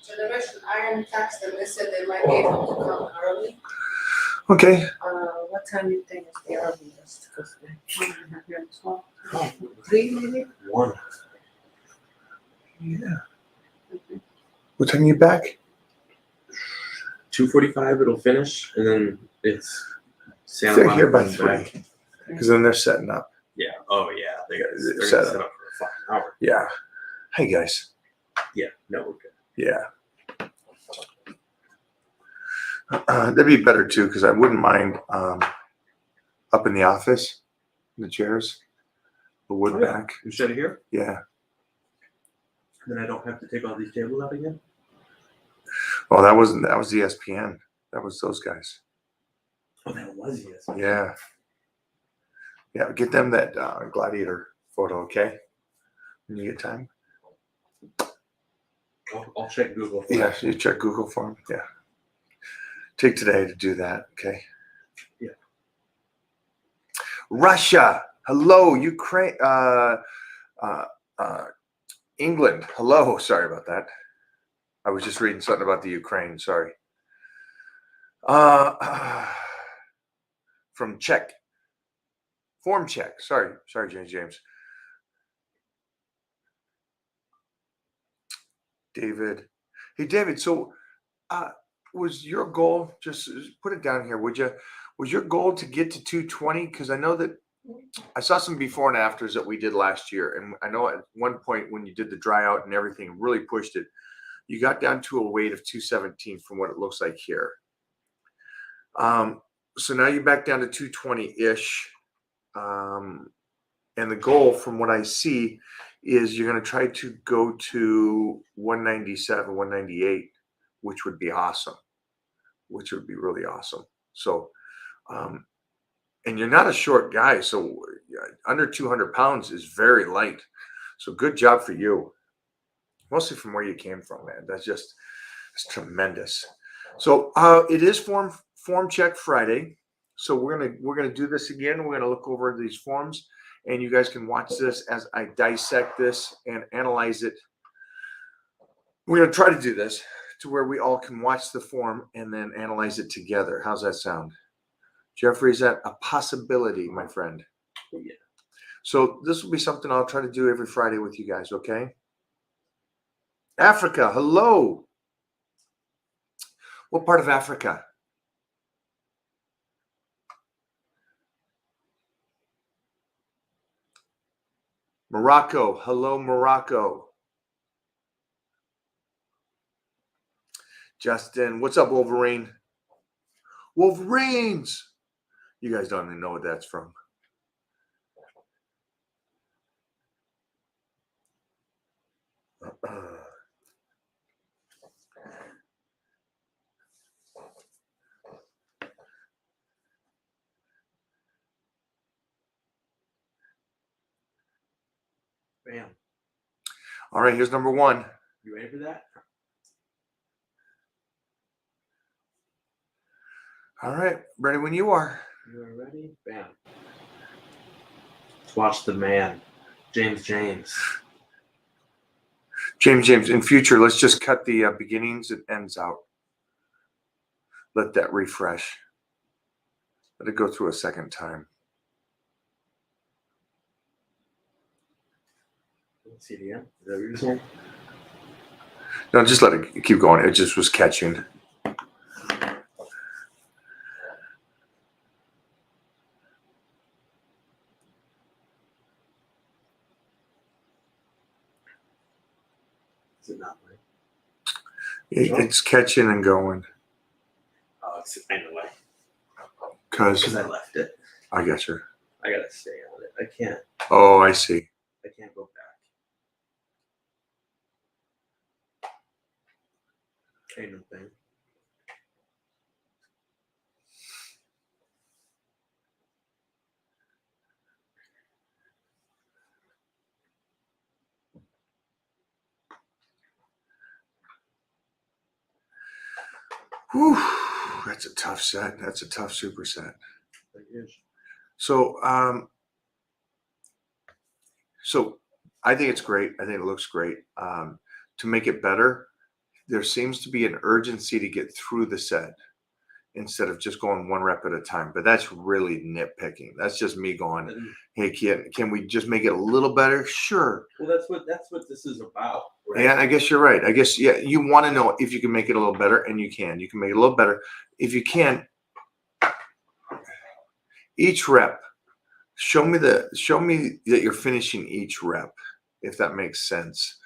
Generation Iron text them. They said they might be able to come early. Okay. What time do you think is the earliest? Because they're here at 12. 3 maybe? 1. Yeah. What time are you back? 2:45 it'll finish, and then it's They're here by 3. Because then they're setting up. Yeah. Oh yeah. They're Set set up. up for a fucking hour. Yeah. Hey guys. Yeah. No, we're good. Yeah. That'd be better too, because I wouldn't mind up in the office, in the chairs, the wood back. Instead of here, Yeah. then I don't have to take all these tables out again. Oh, that was ESPN. That was those guys. Oh, that was yes. Yeah. Yeah. Get them that gladiator photo, okay? When you get time. I'll check Google. For Yeah, that. you check Google for them. Yeah. Take today to do that, okay? Yeah. Russia. Hello, Ukraine. England. Hello. Sorry about that. I was just reading something about the Ukraine. Sorry. From Czech. Form check. Sorry, James. David. Hey, David. So, was your goal? Just put it down here, would you? Was your goal to get to 220? Because I know that I saw some before and afters that we did last year, and I know at one point when you did the dry out and everything, really pushed it. You got down to a weight of 217 from what it looks like here. So now you're back down to 220-ish. And the goal from what I see is you're going to try to go to 197, 198, which would be awesome, which would be really awesome. So, and you're not a short guy. So under 200 pounds is very light. So good job for you. Mostly from where you came from, man. It's tremendous. So it is form check Friday. So we're gonna do this again. We're gonna look over these forms, and you guys can watch this as I dissect this and analyze it. We're gonna try to do this to where we all can watch the form and then analyze it together. How's that sound? Jeffrey, is that a possibility, my friend? Yeah. So this will be something I'll try to do every Friday with you guys, okay? Africa, hello. What part of Africa? Morocco, hello, Morocco. Justin, what's up, Wolverine? Wolverines. You guys don't even know what that's from. Bam. All right, here's number 1. You ready for that? All right, ready when you are. You are ready? Bam. Let's watch the man, James. James, in future, let's just cut the beginnings and ends out. Let that refresh. Let it go through a second time. CDM? Is that what you're saying? No, just let it keep going. It just was catching. Is it not right? It's catching and going. Oh, it's anyway. Because I left it. I got you. I gotta stay on it. I can't. Oh, I see. I can't go back. Ain't no thing. Whew, that's a tough set. That's a tough superset. It is. So, I think it's great. I think it looks great. To make it better, there seems to be an urgency to get through the set instead of just going one rep at a time. But that's really nitpicking. That's just me going, hey, can we just make it a little better? Sure. Well, that's what this is about, right? Yeah, I guess you're right. I guess, yeah, you want to know if you can make it a little better, and you can. You can make it a little better. If you can, each rep, show me that you're finishing each rep, if that makes sense.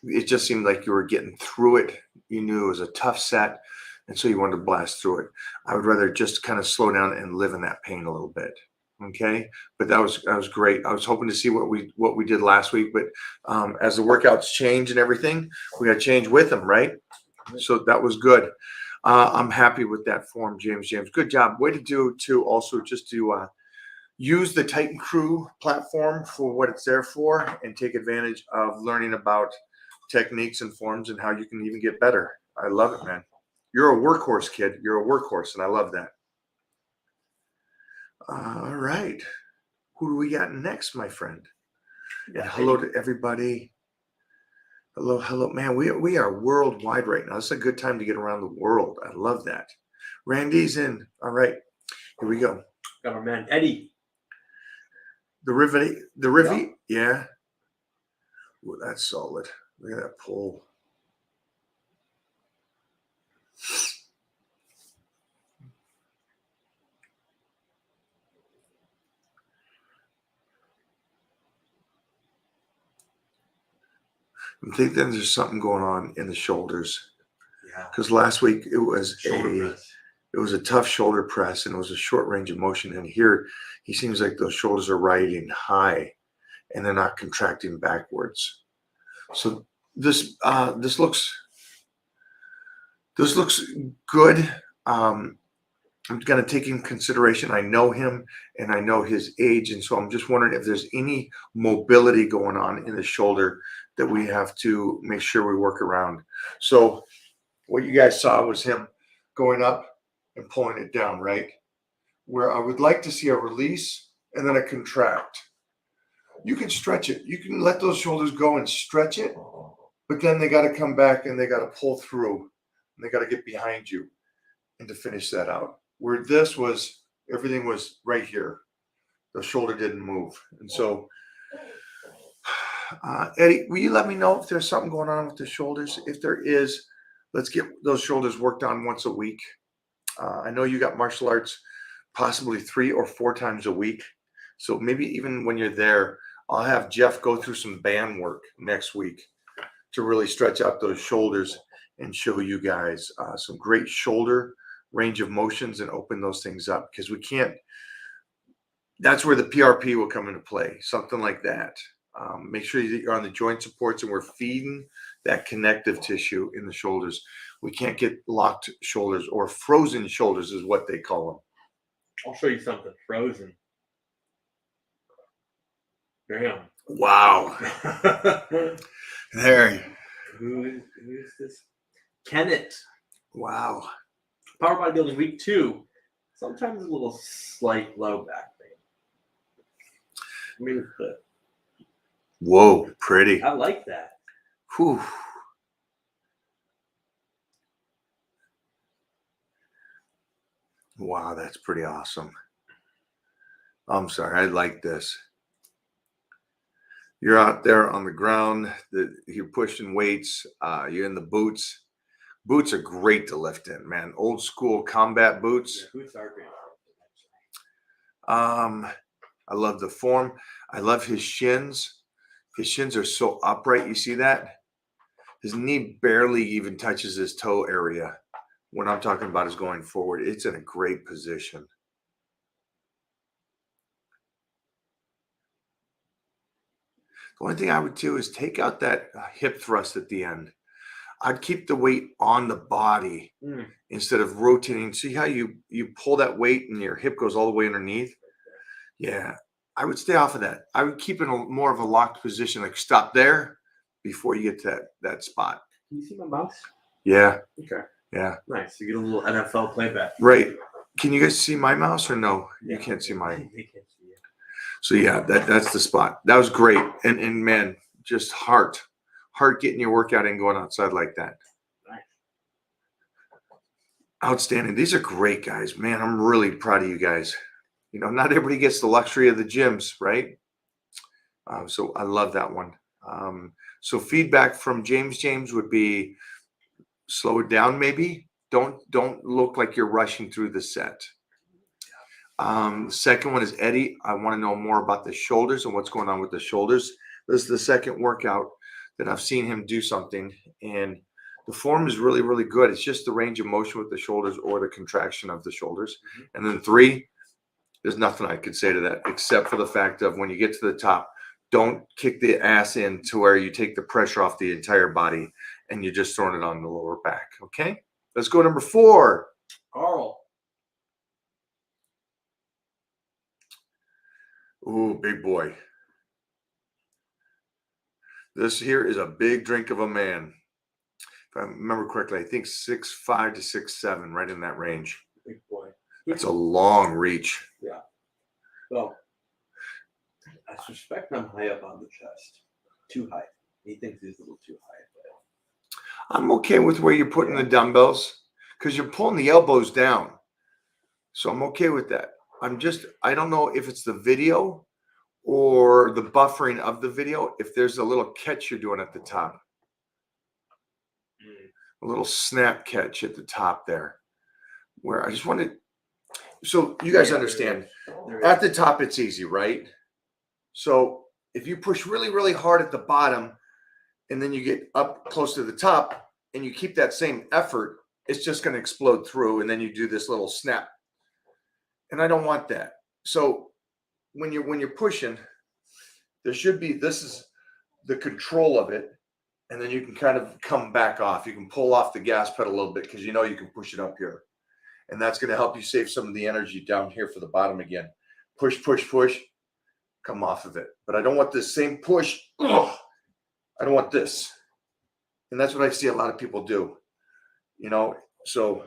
It just seemed like you were getting through it. You knew it was a tough set, and so you wanted to blast through it. I would rather just kind of slow down and live in that pain a little bit. Okay, but that was great. I was hoping to see what we did last week, but as the workouts change and everything, we got to change with them, right? So that was good. I'm happy with that form, James. Good job. Way to do too. Also, just to use the Titan Crew platform for what it's there for, and take advantage of learning about techniques and forms and how you can even get better. I love it, man. You're a workhorse, kid. You're a workhorse, and I love that. All right. Who do we got next, my friend? And hello to everybody. Hello, man. We are worldwide right now. It's a good time to get around the world. I love that. Randy's in. All right, here we go. Got our man Eddie. The Rivy, yeah. Ooh, that's solid. Look at that pull. I'm thinking there's something going on in the shoulders. Yeah. Because last week it was Shoulder press. a tough shoulder press, and it was a short range of motion. And here he seems like those shoulders are riding high, and they're not contracting backwards. So this looks good. I'm going to take in consideration, I know him and I know his age, and so I'm just wondering if there's any mobility going on in the shoulder that we have to make sure we work around. So what you guys saw was him going up and pulling it down, right? Where I would like to see a release and then a contract. You can stretch it. You can let those shoulders go and stretch it, but then they got to come back and they got to pull through, and they got to get behind you and to finish that out. Where this was, everything was right here. The shoulder didn't move. And so, Eddie, will you let me know if there's something going on with the shoulders? If there is, let's get those shoulders worked on once a week. I know you got martial arts possibly 3 or 4 times a week. So maybe even when you're there, I'll have Jeff go through some band work next week to really stretch out those shoulders and show you guys some great shoulder range of motions and open those things up, because we can't. That's where the PRP will come into play, something like that. Make sure that you're on the joint supports and we're feeding that connective tissue in the shoulders. We can't get locked shoulders, or frozen shoulders is what they call them. I'll show you something frozen. Damn. Wow. There. Who is this? Kenneth. Wow. Power bodybuilding week 2. Sometimes a little slight low back pain. I mean, Whoa, pretty. I like that. Whew. Wow, that's pretty awesome. I'm sorry, I like this. You're out there on the ground, you're pushing weights, you're in the boots. Boots are great to lift in, man. Old school combat boots. Yeah, boots are great. I love the form. I love his shins. His shins are so upright. You see that? His knee barely even touches his toe area. What I'm talking about is going forward. It's in a great position. The only thing I would do is take out that hip thrust at the end. I'd keep the weight on the body instead of rotating. See how you pull that weight and your hip goes all the way underneath? Yeah, I would stay off of that. I would keep it in more of a locked position, like stop there before you get to that spot. Can you see my mouse? Yeah. Okay. Yeah. Nice. You get a little NFL playback. Right. Can you guys see my mouse or no? You can't see mine. They can't see it. So yeah, that's the spot. That was great. And man, just heart getting your workout and going outside like that. Nice. Outstanding. These are great guys, man. I'm really proud of you guys. You know, not everybody gets the luxury of the gyms, right? So I love that one. So feedback from James would be slow it down, maybe. Don't look like you're rushing through the set. The second one is Eddie. I want to know more about the shoulders and what's going on with the shoulders. This is the second workout that I've seen him do something, and the form is really, really good. It's just the range of motion with the shoulders or the contraction of the shoulders. And then 3, there's nothing I could say to that except for the fact of when you get to the top, don't kick the ass in to where you take the pressure off the entire body and you're just throwing it on the lower back. Okay, let's go number 4. Carl. Ooh, big boy. This here is a big drink of a man. If I remember correctly, I think 6'5" to 6'7", right in that range. Big boy. That's a long reach. Yeah. Well, I suspect I'm high up on the chest. Too high. He thinks he's a little too high. I'm okay with where you're putting the dumbbells because you're pulling the elbows down. So I'm okay with that. I don't know if it's the video or the buffering of the video, if there's a little catch you're doing at the top. A little snap catch at the top there. Where I just wanted, so you guys understand, at the top it's easy, right? So if you push really, really hard at the bottom and then you get up close to the top and you keep that same effort, it's just going to explode through and then you do this little snap. And I don't want that. So when you're pushing, there should be, this is the control of it. And then you can kind of come back off. You can pull off the gas pedal a little bit because you know you can push it up here. And that's going to help you save some of the energy down here for the bottom again. Push, push, push. Come off of it. But I don't want this same push. Ugh, I don't want this. And that's what I see a lot of people do. You know, so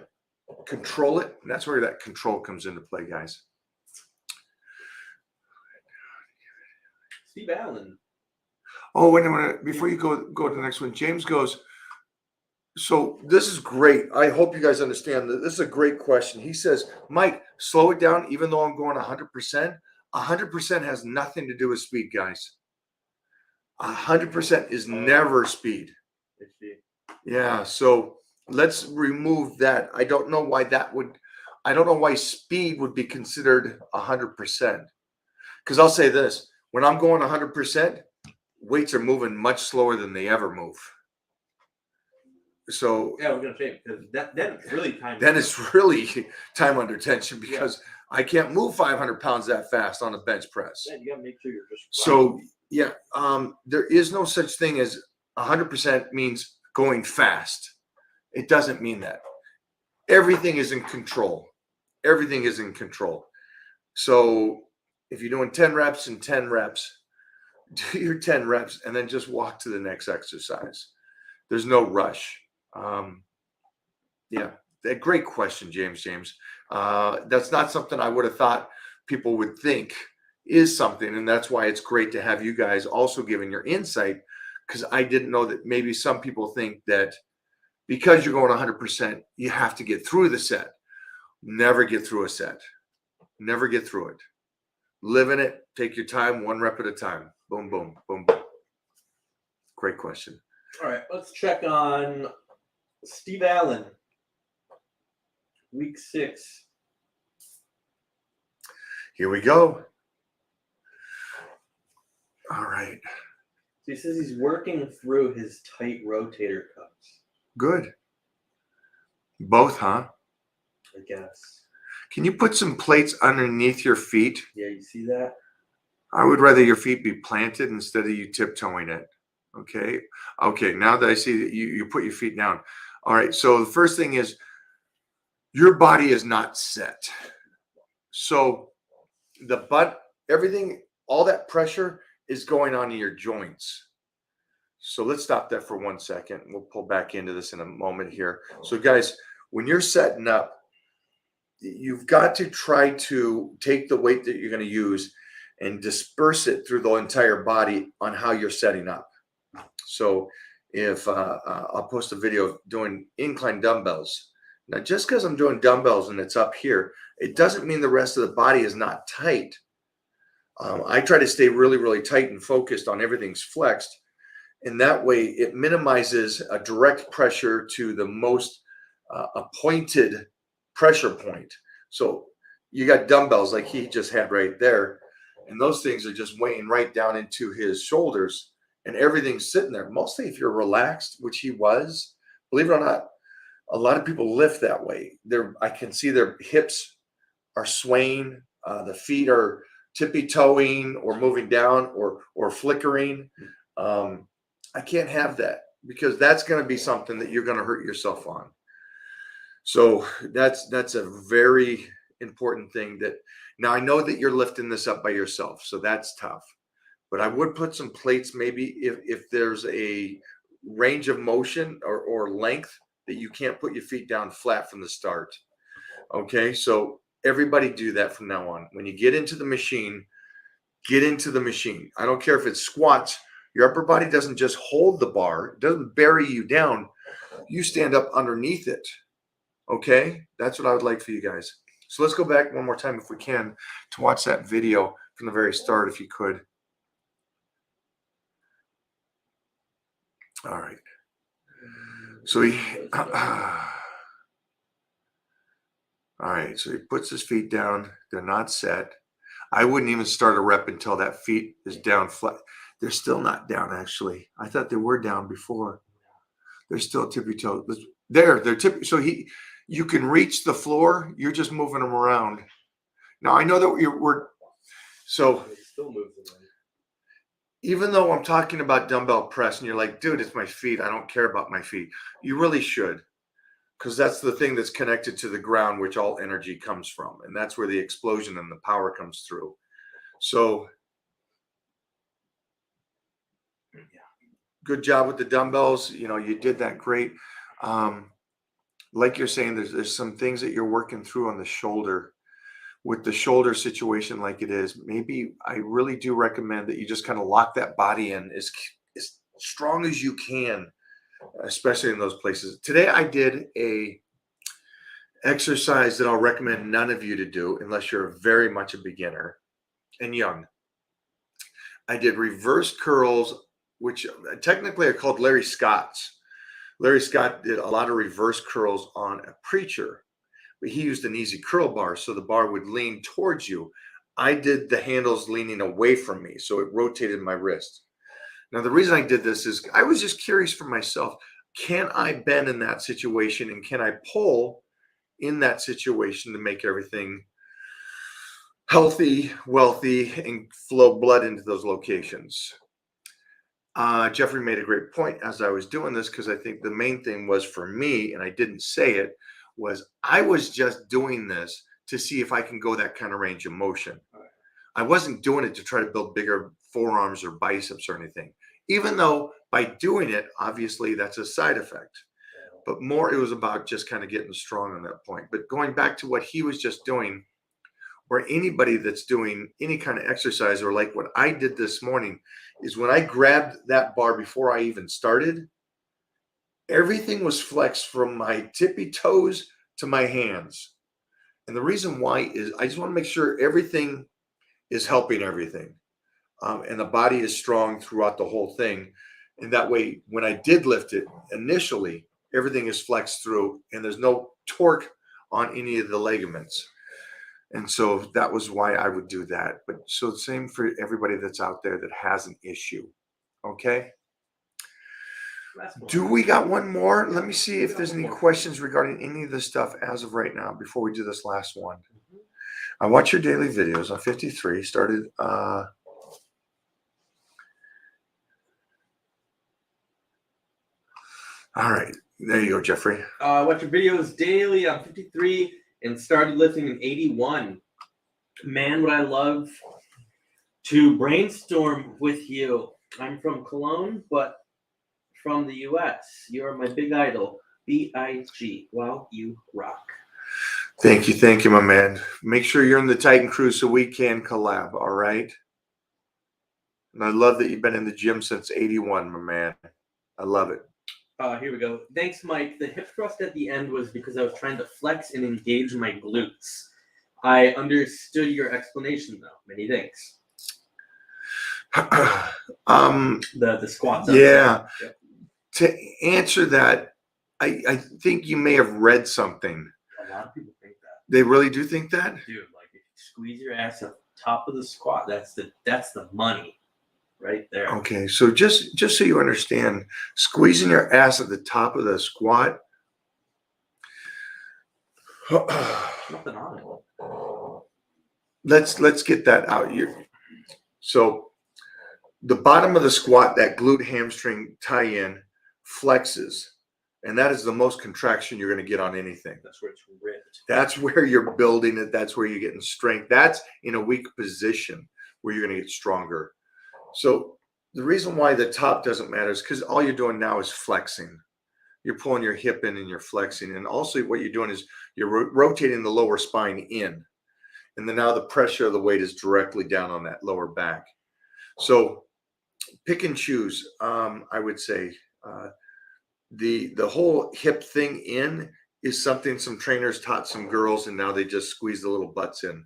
control it. And that's where that control comes into play, guys. Steve Allen. Oh, wait a minute. Before you go to the next one, James goes, so this is great. I hope you guys understand that this is a great question. He says, Mike, slow it down even though I'm going 100%. 100% has nothing to do with speed, guys. 100% is never speed. Yeah, so let's remove that. I don't know why speed would be considered 100%. Because I'll say this, when I'm going 100%, weights are moving much slower than they ever move. So yeah, I was gonna say because then it's really time. Then it's really time under tension because I can't move 500 pounds that fast on a bench press. Yeah, you gotta make sure you're just. So yeah, there is no such thing as 100% means going fast. It doesn't mean that. Everything is in control. Everything is in control. So if you're doing 10 reps and 10 reps, do your 10 reps and then just walk to the next exercise. There's no rush. Yeah, great question, James. That's not something I would have thought people would think is something. And that's why it's great to have you guys also giving your insight, because I didn't know that maybe some people think that because you're going 100%, you have to get through the set. Never get through a set. Never get through it. Live in it. Take your time, 1 rep at a time. Boom, boom, boom, boom. Great question. All right, let's check on Steve Allen. Week 6. Here we go. All right. So he says he's working through his tight rotator cuffs. Good. Both, huh? I guess. Can you put some plates underneath your feet? Yeah, you see that? I would rather your feet be planted instead of you tiptoeing it. Okay. Okay. Now that I see that you put your feet down. All right. So the first thing is your body is not set. So the butt, everything, all that pressure is going on in your joints. So let's stop that for 1 second. We'll pull back into this in a moment here. So guys, when you're setting up, you've got to try to take the weight that you're going to use and disperse it through the entire body on how you're setting up. So if I'll post a video of doing incline dumbbells. Now, just because I'm doing dumbbells and it's up here, it doesn't mean the rest of the body is not tight. I try to stay really, really tight and focused on everything's flexed. And that way it minimizes a direct pressure to the most appointed pressure point. So you got dumbbells like he just had right there. And those things are just weighing right down into his shoulders and everything's sitting there. Mostly if you're relaxed, which he was, believe it or not, a lot of people lift that way. I can see their hips are swaying. The feet are tippy-toeing or moving down or flickering. I can't have that because that's going to be something that you're going to hurt yourself on. So that's a very important thing. That now I know that you're lifting this up by yourself, so that's tough. But I would put some plates, maybe if there's a range of motion or length that you can't put your feet down flat from the start. Okay, so everybody do that from now on. When you get into the machine, get into the machine. I don't care if it's squats. Your upper body doesn't just hold the bar, it doesn't bury you down. You stand up underneath it. Okay, that's what I would like for you guys. So let's go back one more time if we can to watch that video from the very start, if you could. All right. So all right, so he puts his feet down. They're not set. I wouldn't even start a rep until that feet is down flat. They're still not down, actually. I thought they were down before. They're still tippy-toe. They're tippy. So you can reach the floor. You're just moving them around. Now, I know that we're so It still moves around. Even though I'm talking about dumbbell press and you're like, dude, it's my feet. I don't care about my feet. You really should, because that's the thing that's connected to the ground, which all energy comes from. And that's where the explosion and the power comes through. So good job with the dumbbells. You did that great. Like you're saying, there's some things that you're working through on the shoulder. With the shoulder situation like it is, maybe I really do recommend that you just kind of lock that body in as strong as you can, especially in those places. Today I did a exercise that I'll recommend none of you to do unless you're very much a beginner and young. I did reverse curls, which technically are called Larry Scott's. Larry Scott did a lot of reverse curls on a preacher, but he used an easy curl bar, so the bar would lean towards you. I did the handles leaning away from me, so it rotated my wrist. Now, the reason I did this is I was just curious for myself. Can I bend in that situation, and can I pull in that situation to make everything healthy, wealthy, and flow blood into those locations? Jeffrey made a great point as I was doing this, because I think the main thing was for me, and I didn't say it, was I was just doing this to see if I can go that kind of range of motion. I wasn't doing it to try to build bigger forearms or biceps or anything, even though by doing it, obviously that's a side effect. But more, it was about just kind of getting strong on that point. But going back to what he was just doing, or anybody that's doing any kind of exercise, or like what I did this morning, is when I grabbed that bar before I even started, everything was flexed from my tippy toes to my hands. And the reason why is I just want to make sure everything is helping everything. And the body is strong throughout the whole thing. And that way, when I did lift it initially, everything is flexed through and there's no torque on any of the ligaments. And so that was why I would do that. But so same for everybody that's out there that has an issue. Okay. Do we got one more? Let me see if there's any questions regarding any of this stuff as of right now before we do this last one. I watch your daily videos on 53. Started. All right. There you go, Jeffrey. I watch your videos daily on 53 and started lifting in 81. Man, would I love to brainstorm with you. I'm from Cologne, but from the U.S. You're my big idol. B.I.G. Wow, you rock. Thank you, my man. Make sure you're in the Titan crew so we can collab, all right? And I love that you've been in the gym since 81, my man. I love it. Here we go. Thanks, Mike. The hip thrust at the end was because I was trying to flex and engage my glutes. I understood your explanation, though. Many thanks. The squats. Yeah. Yep. To answer that, I think you may have read something. A lot of people think that. They really do think that? Dude, like if you squeeze your ass at the top of the squat, that's the money right there. Okay, so just so you understand, squeezing your ass at the top of the squat. Nothing on it. Let's get that out here. So the bottom of the squat, that glute hamstring tie-in flexes, and that is the most contraction you're going to get on anything. That's where it's ripped. That's where you're building it. That's where you're getting strength. That's in a weak position where you're going to get stronger. So the reason why the top doesn't matter is because all you're doing now is flexing. You're pulling your hip in and you're flexing. And also what you're doing is you're rotating the lower spine in. And then now the pressure of the weight is directly down on that lower back. So pick and choose, I would say. The whole hip thing in is something some trainers taught some girls, and now they just squeeze the little butts in.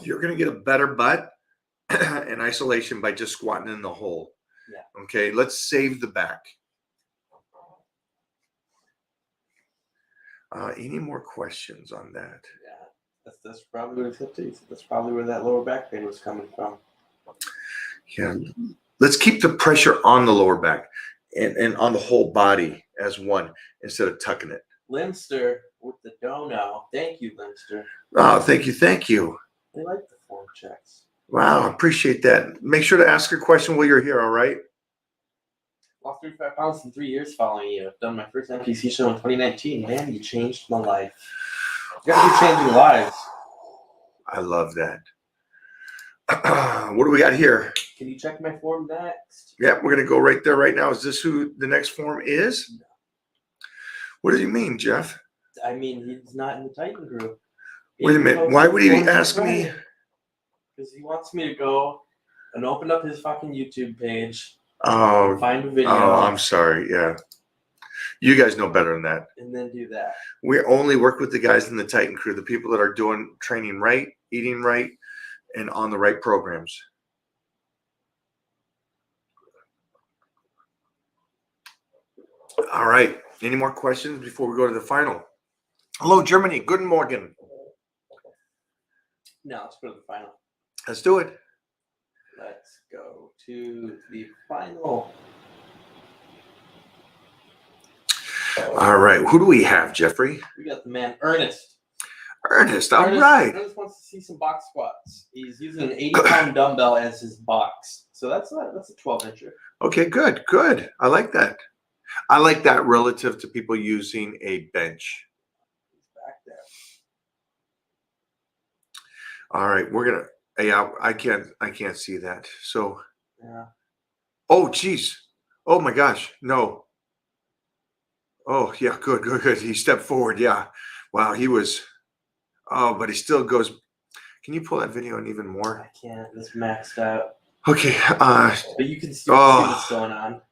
You're going to get a better butt in isolation by just squatting in the hole. Yeah. Okay, let's save the back. Any more questions on that? Yeah, that's probably what it is. That's probably where that lower back pain was coming from. Yeah, let's keep the pressure on the lower back and on the whole body as one instead of tucking it. Linster with the dono. Thank you, Linster. Oh, thank you, thank you. They like the form checks. Wow, appreciate that. Make sure to ask a question while you're here, all right? Lost 35 pounds in 3 years following you. I've done my first NPC show in 2019. Man, you changed my life. You gotta be changing lives. I love that. What do we got here? Can you check my form next? Yeah, we're going to go right there right now. Is this who the next form is? No. What do you mean, Jeff? I mean, he's not in the Titan group. Wait a minute. Why would he ask me? Because he wants me to go and open up his fucking YouTube page. Oh, find a video. Oh, I'm sorry. Yeah. You guys know better than that. And then do that. We only work with the guys in the Titan crew, the people that are doing training right, eating right, and on the right programs. All right. Any more questions before we go to the final? Hello, Germany. Guten Morgen. No, let's go to the final. Let's do it. Let's go to the final. All right. Who do we have, Jeffrey? We got the man Ernest. Ernest. All right. Ernest wants to see some box squats. He's using an 80-pound dumbbell as his box. So that's a 12-incher. Okay, good, good. I like that. I like that relative to people using a bench. He's back there. All right, we're gonna. Yeah, I can't see that. So. Yeah. Oh, geez. Oh my gosh. No. Oh yeah, good, good, good. He stepped forward. Yeah. Wow, he was. Oh, but he still goes. Can you pull that video in even more? I can't. It's maxed out. Okay. But you can still see what's going on.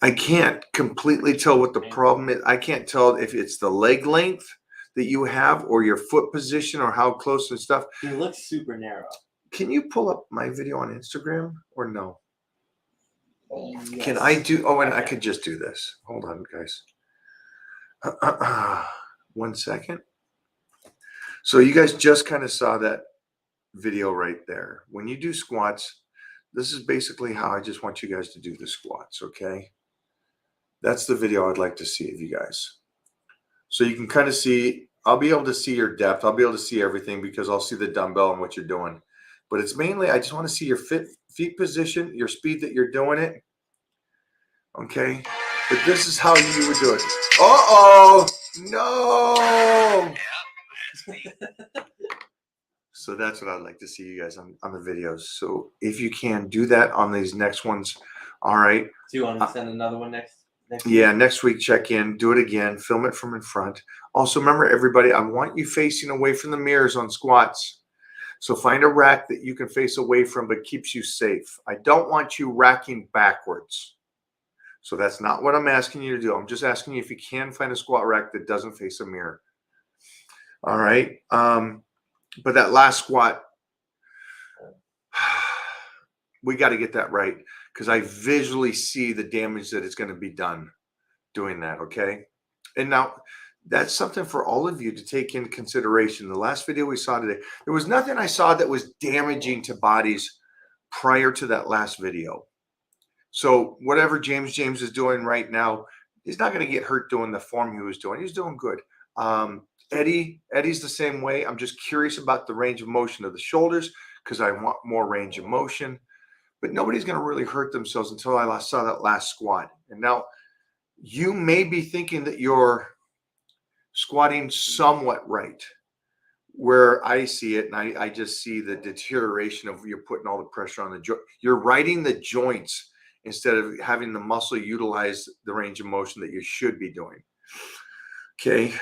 I can't completely tell what the problem is. I can't tell if it's the leg length that you have or your foot position or how close and stuff. He looks super narrow. Can you pull up my video on Instagram or no? Yes. Can I do? Oh, and I could just do this. Hold on, guys. 1 second. So you guys just kind of saw that video right there. When you do squats, this is basically how I just want you guys to do the squats, okay? That's the video I'd like to see of you guys. So you can kind of see, I'll be able to see your depth. I'll be able to see everything because I'll see the dumbbell and what you're doing. But it's mainly, I just want to see your feet position, your speed that you're doing it. Okay? But this is how you would do it. Uh-oh! No! So that's what I'd like to see you guys on the videos. So if you can do that on these next ones, all right. Do you want to send another one next yeah, next week, check in, do it again, film it from in front. Also, remember, everybody, I want you facing away from the mirrors on squats. So find a rack that you can face away from but keeps you safe. I don't want you racking backwards. So that's not what I'm asking you to do. I'm just asking you if you can find a squat rack that doesn't face a mirror. All right. But that last squat, we got to get that right because I visually see the damage that is going to be done doing that. Okay. And now that's something for all of you to take into consideration. The last video we saw today, there was nothing I saw that was damaging to bodies prior to that last video. So whatever James is doing right now, he's not going to get hurt doing the form he was doing. He's doing good. Eddie's the same way. I'm just curious about the range of motion of the shoulders because I want more range of motion. But nobody's going to really hurt themselves until I saw that last squat. And now you may be thinking that you're squatting somewhat right, where I see it, and I just see the deterioration of you're putting all the pressure on the joint. You're righting the joints instead of having the muscle utilize the range of motion that you should be doing. Okay.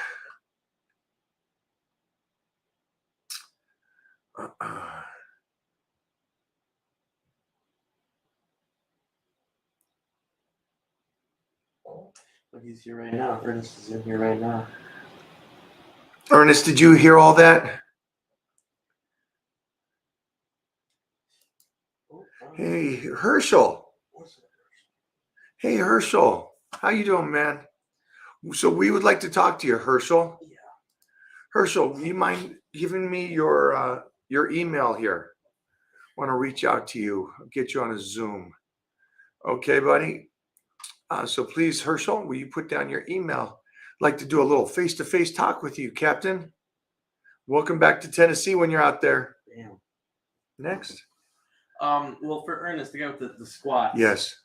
But he's here right now. Ernest is in here right now. Ernest, did you hear all that? Hey, Herschel. Hey, Herschel. How you doing, man? So we would like to talk to you, Herschel. Yeah. Herschel, you mind giving me your email here? Want to reach out to you, get you on a Zoom. Okay, buddy? So please, Herschel, will you put down your email? I'd like to do a little face-to-face talk with you, Captain. Welcome back to Tennessee when you're out there. Damn. Next. Well, for Ernest, the guy with the squats. Yes.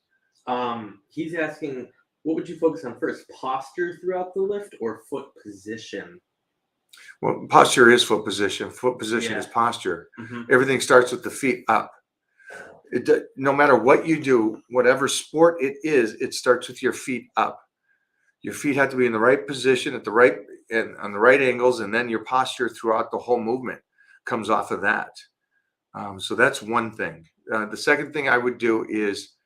He's asking, what would you focus on first, posture throughout the lift or foot position? Well, posture is foot position. Foot position is posture. Mm-hmm. Everything starts with the feet up. No matter what you do, whatever sport it is, it starts with your feet up. Your feet have to be in the right position at the right and on the right angles, and then your posture throughout the whole movement comes off of that. So that's one thing. The second thing I would do is,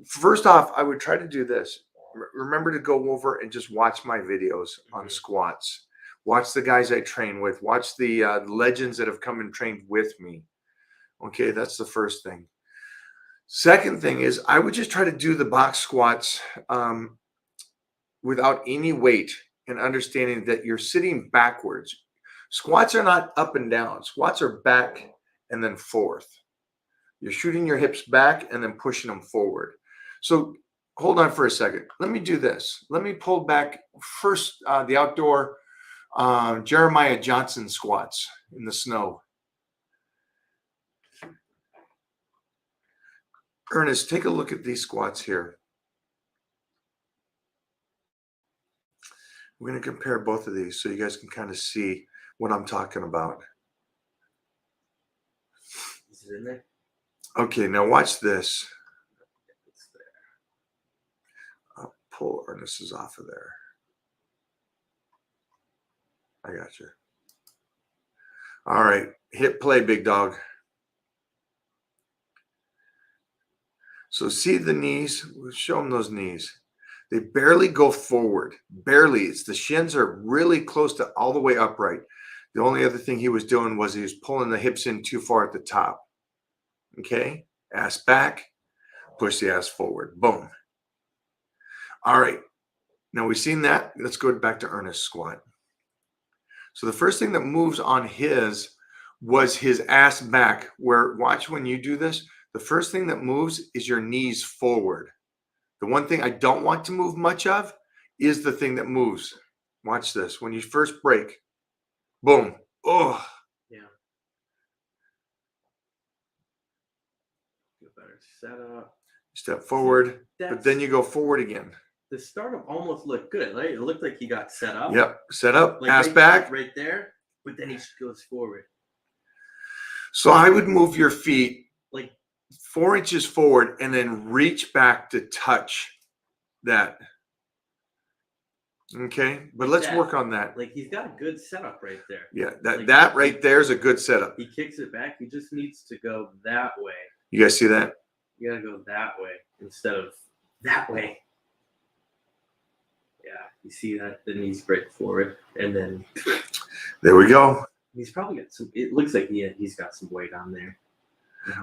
first off, I would try to do this. Remember to go over and just watch my videos on squats. Watch the guys I train with. Watch the legends that have come and trained with me. Okay, that's the first thing. Second thing is I would just try to do the box squats without any weight and understanding that you're sitting backwards. Squats are not up and down. Squats are back and then forth. You're shooting your hips back and then pushing them forward. So hold on for a second. Let me do this. Let me pull back first the outdoor Jeremiah Johnson squats in the snow. Ernest, take a look at these squats here. We're going to compare both of these so you guys can kind of see what I'm talking about. Is it in there? Okay, now watch this. I'll pull Ernest's off of there. I got you. All right, hit play, big dog. So see the knees, we'll show them those knees. They barely go forward, barely. It's the shins are really close to all the way upright. The only other thing he was doing was he was pulling the hips in too far at the top. Okay, ass back, push the ass forward, boom. All right, now we've seen that. Let's go back to Ernest's squat. So the first thing that moves on his was his ass back, where watch when you do this, the first thing that moves is your knees forward. The one thing I don't want to move much of is the thing that moves. Watch this. When you first break, boom. Oh. Yeah. Get better set up. Step forward, but then you go forward again. The startup almost looked good, right? It looked like he got set up. Yep. Set up, Like ass right, back. right there, but then he goes forward. So I would move your feet Like 4 inches forward and then reach back to touch that. Okay, but Like let's that. work on that. Like he's got a good setup right there. Yeah, like that right there is a good setup. He kicks it back. He just needs to go that way. You guys see that? You gotta go that way instead of that way. Yeah, you see that? The knees break forward, and then There we go. he's probably got some. It looks like he's got some weight on there.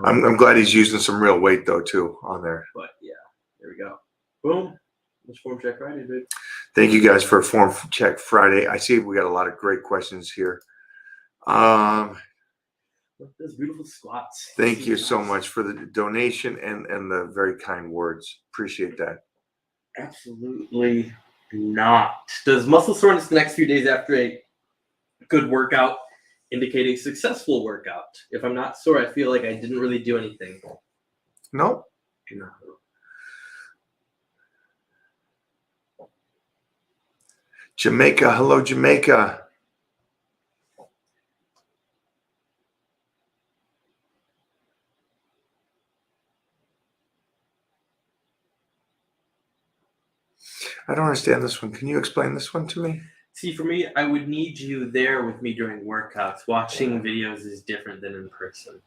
I'm glad he's using some real weight though too on there. But yeah, there we go. Boom. Let's form check Friday, dude. Thank you guys for Form Check Friday. I see we got a lot of great questions here. Look at those beautiful squats. Thank you so much for the donation and the very kind words. Appreciate that. Absolutely not. Does muscle soreness the next few days after a good workout indicate a successful workout? If I'm not sore, I feel like I didn't really do anything. No. No. Jamaica. Hello, Jamaica. I don't understand this one. Can you explain this one to me? See, for me, I would need you there with me during workouts. Watching videos is different than in person.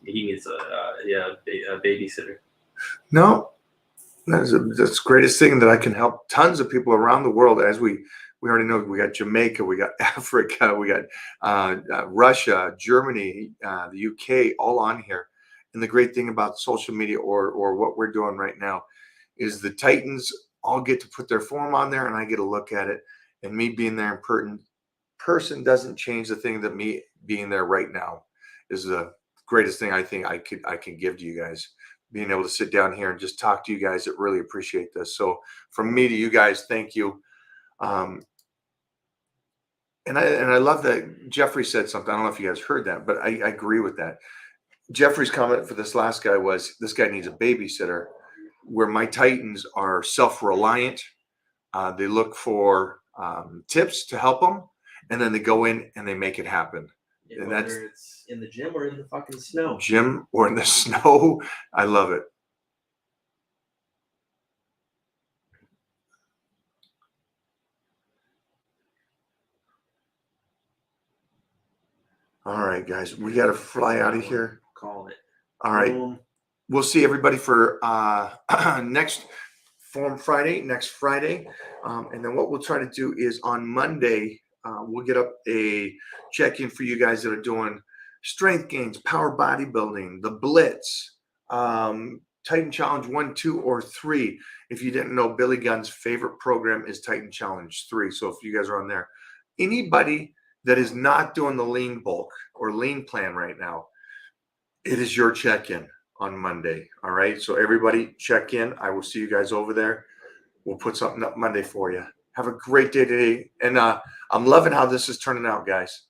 He needs a babysitter. No. That's the greatest thing that I can help tons of people around the world. As we already know, we got Jamaica, we got Africa, we got Russia, Germany, the UK, all on here. And the great thing about social media or what we're doing right now is the Titans all get to put their form on there, and I get to look at it. And me being there in person doesn't change the thing that me being there right now is the greatest thing I think I can give to you guys. Being able to sit down here and just talk to you guys that really appreciate this. So from me to you guys, thank you. And I love that Jeffrey said something. I don't know if you guys heard that, but I agree with that. Jeffrey's comment for this last guy was, this guy needs a babysitter, where my Titans are self-reliant. They look for tips to help them, and then they go in and they make it happen. And Whether it's in the gym or in the fucking snow. Gym or in the snow. I love it. All right, guys, we got to fly out of here. Call it. All right. We'll see everybody for next Form Friday, next Friday. And then what we'll try to do is on Monday, we'll get up a check-in for you guys that are doing strength gains, power bodybuilding, the Blitz, Titan Challenge 1, 2, or 3. If you didn't know, Billy Gunn's favorite program is Titan Challenge 3. So if you guys are on there, anybody that is not doing the lean bulk or lean plan right now, it is your check-in on Monday. All right. So everybody check in. I will see you guys over there. We'll put something up Monday for you. Have a great day today. And I'm loving how this is turning out, guys.